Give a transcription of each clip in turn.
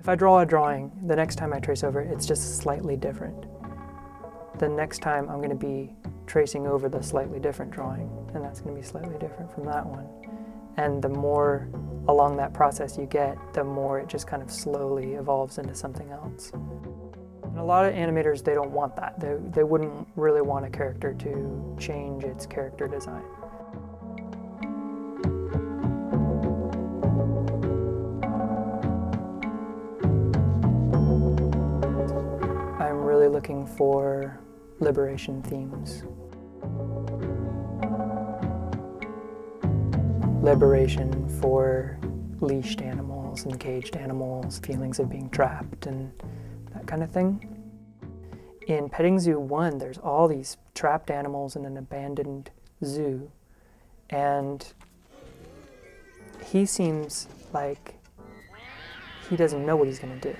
If I draw a drawing, the next time I trace over it, it's just slightly different. The next time I'm going to be tracing over the slightly different drawing, and that's going to be slightly different from that one. And the more along that process you get, the more it just kind of slowly evolves into something else. And a lot of animators, they don't want that. They wouldn't really want a character to change its character design. I'm really looking for liberation themes. Liberation for leashed animals and caged animals, feelings of being trapped and that kind of thing. In Petting Zoo 1, there's all these trapped animals in an abandoned zoo, and he seems like he doesn't know what he's going to do.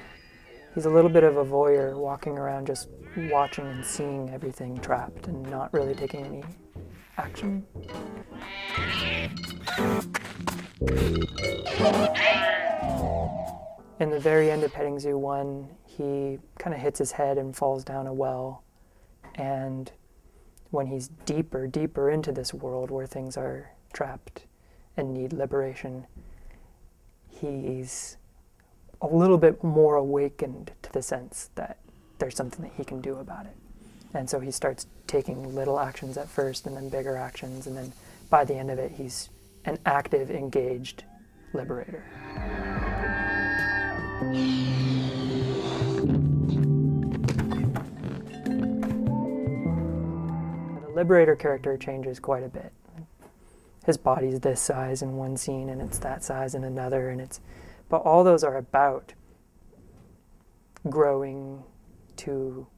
He's a little bit of a voyeur, walking around just watching and seeing everything trapped and not really taking any action. In the very end of Petting Zoo 1, he kind of hits his head and falls down a well. And when he's deeper into this world where things are trapped and need liberation, he's a little bit more awakened to the sense that there's something that he can do about it. And so he starts taking little actions at first and then bigger actions, and then by the end of it, he's an active, engaged liberator. The liberator character changes quite a bit. His body's this size in one scene, and it's that size in another, and but all those are about growing into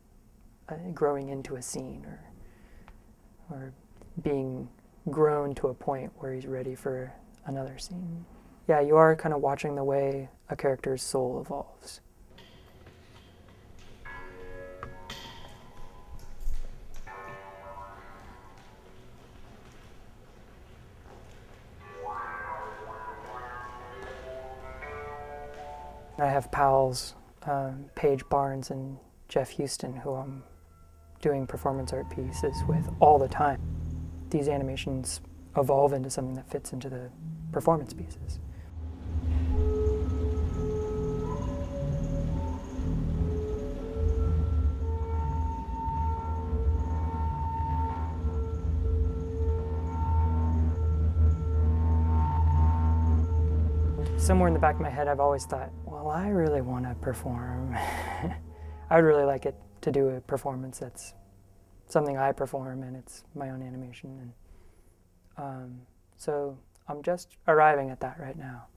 a scene, or being grown to a point where he's ready for another scene. Yeah, you are kind of watching the way a character's soul evolves. I have pals, Paige Barnes and Jeff Houston, who I'm doing performance art pieces with all the time. These animations evolve into something that fits into the performance pieces. Somewhere in the back of my head, I've always thought, well, I really want to perform. I would really like it to do a performance that's something I perform, and it's my own animation. And so I'm just arriving at that right now.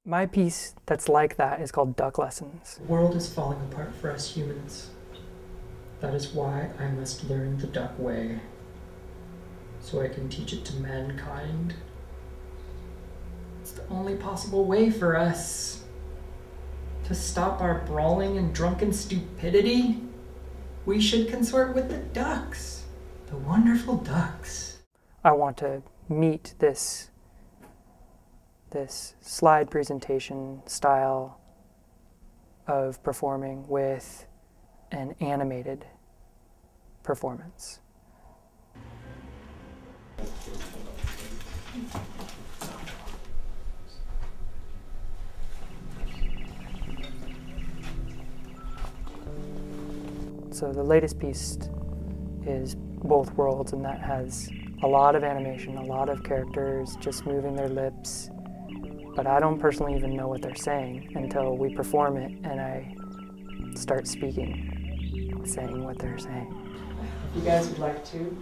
My piece that's like that is called Duck Lessons. The world is falling apart for us humans. That is why I must learn the duck way, so I can teach it to mankind. It's the only possible way for us to stop our brawling and drunken stupidity. We should consort with the ducks, the wonderful ducks. I want to meet this slide presentation style of performing with an animated performance. So the latest piece is Both Worlds, and that has a lot of animation, a lot of characters just moving their lips, but I don't personally even know what they're saying until we perform it and I start speaking, saying what they're saying. If you guys would like to,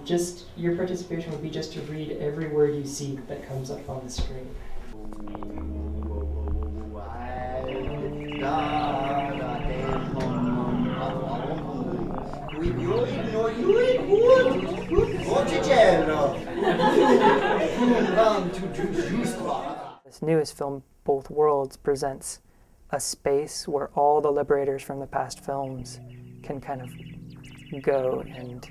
just your participation would be just to read every word you see that comes up on the screen. This newest film, Both Worlds, presents a space where all the liberators from the past films can kind of go and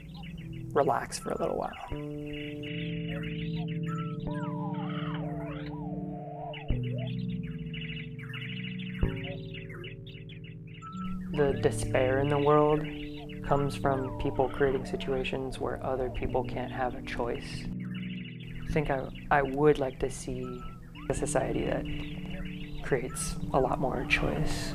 relax for a little while. the despair in the world comes from people creating situations where other people can't have a choice. I think I would like to see a society that creates a lot more choice.